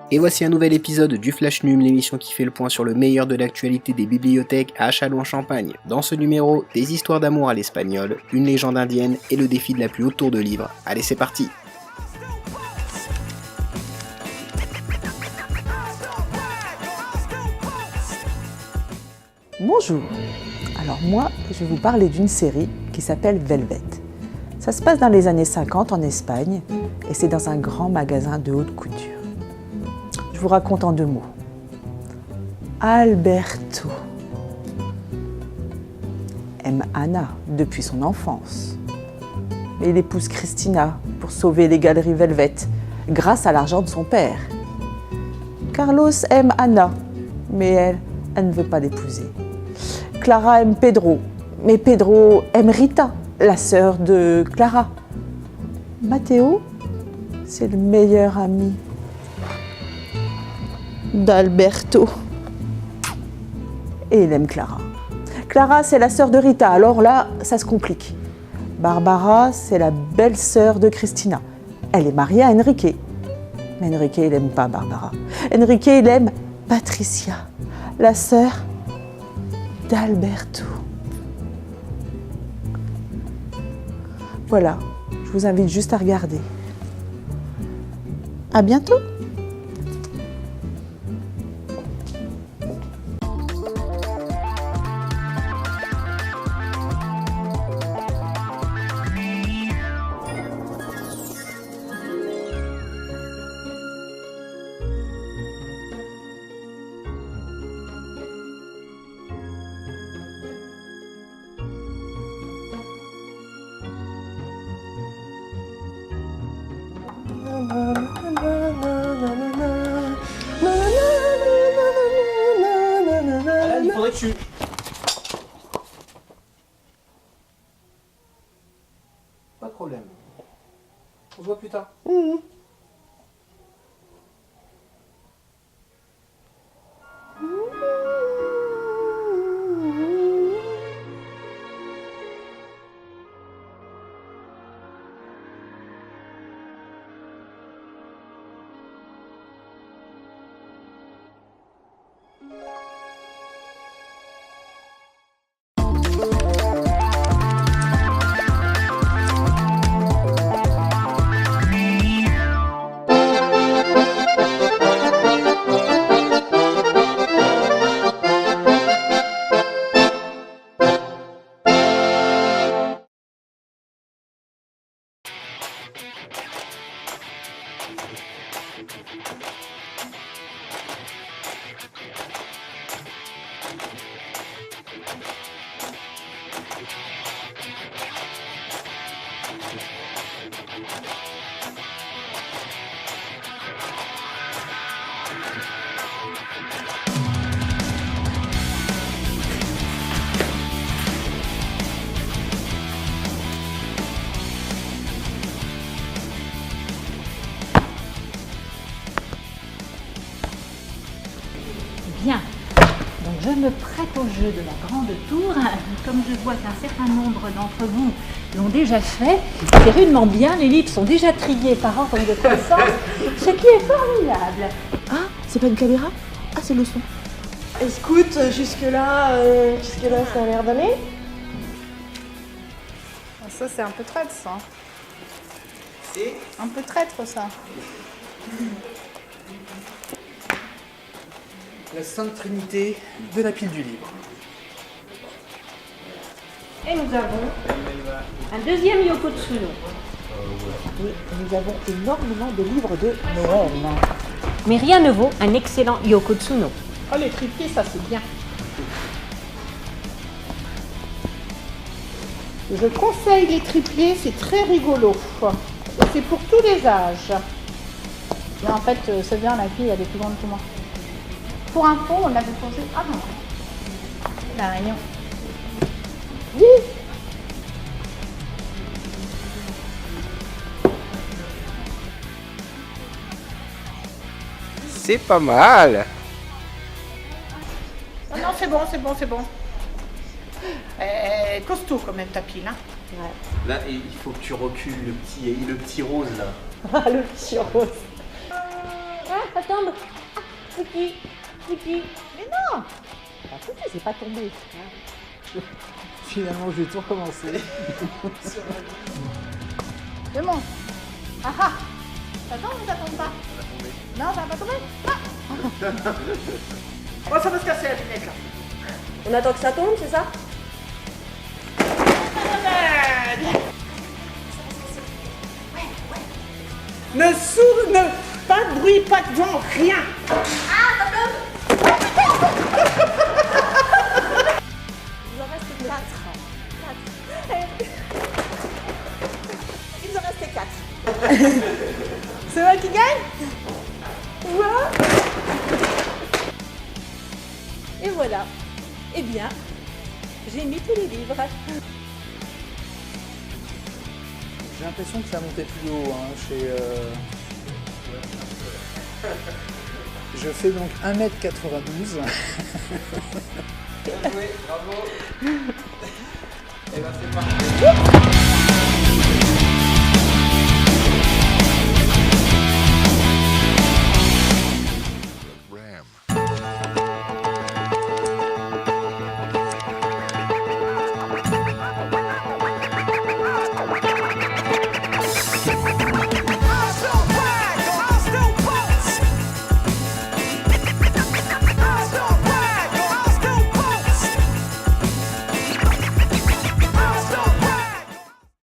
Et voici un nouvel épisode du Flash Num, l'émission qui fait le point sur le meilleur de l'actualité des bibliothèques à Châlons-en-Champagne. Dans ce numéro, des histoires d'amour à l'espagnol, une légende indienne et le défi de la plus haute tour de livres. Allez, c'est parti! Bonjour, alors moi je vais vous parler d'une série qui s'appelle Velvet. Ça se passe dans les années 50 en Espagne et c'est dans un grand magasin de haute couture. Je vous raconte en 2 mots. Alberto aime Anna depuis son enfance. Mais il épouse Cristina pour sauver les galeries Velvet grâce à l'argent de son père. Carlos aime Anna, mais elle ne veut pas l'épouser. Clara aime Pedro, mais Pedro aime Rita, la sœur de Clara. Matteo, c'est le meilleur ami d'Alberto. Et il aime Clara. Clara, c'est la sœur de Rita, alors là, ça se complique. Barbara, c'est la belle-sœur de Cristina. Elle est mariée à Enrique. Mais Enrique, il n'aime pas Barbara. Enrique, il aime Patricia, la sœur d'Alberto. Voilà, je vous invite juste à regarder. À bientôt! Il faudrait que tu... Pas de problème. On se voit plus tard. Bien, donc je me prête au jeu de la grande tour. Comme je vois qu'un certain nombre d'entre vous l'ont déjà fait, c'est rudement bien, les livres sont déjà triés par ordre de croissance, ce qui est formidable. Ah, c'est pas une caméra? Ah, c'est le son. Écoute, jusque-là, ça a l'air d'aller. Ça, c'est un peu traître, ça. C'est Un peu traître, ça. la Sainte Trinité de la pile du livre. Et nous avons un deuxième Yoko Tsuno. Et nous avons énormément de livres de Noël. Mais rien ne vaut un excellent Yoko Tsuno. Oh, les tripiers, ça, c'est bien. Je conseille les tripiers, c'est très rigolo. Et c'est pour tous les âges. Mais en fait, c'est bien, la fille, elle est plus grande que moi. Pour info, on avait posé... Ah non. La réunion. Oui. C'est pas mal. Non, non, c'est bon, c'est bon, c'est bon. Costaud quand même ta pile, hein. Ouais. Là, il faut que tu recules le petit rose là. Ah, le petit rose. ça tombe. Fouki, Fouki. Mais non! Pas foutu, c'est pas tombé. Finalement, je vais tout recommencer. C'est bon. Ah ah. Ça tombe ou ça tombe pas? Non, ça va pas tomber. Ah. Oh, ça va se casser la lunette là. On attend que ça tombe, c'est ça? Pas de bruit, pas de vent, rien. Il en reste 4. Il en reste 4. C'est moi qui gagne? Et voilà. Eh bien, j'ai mis tous les livres. J'ai l'impression que ça montait plus haut. Hein, Je fais donc 1m92. Bien joué, bravo. Et ben c'est parti.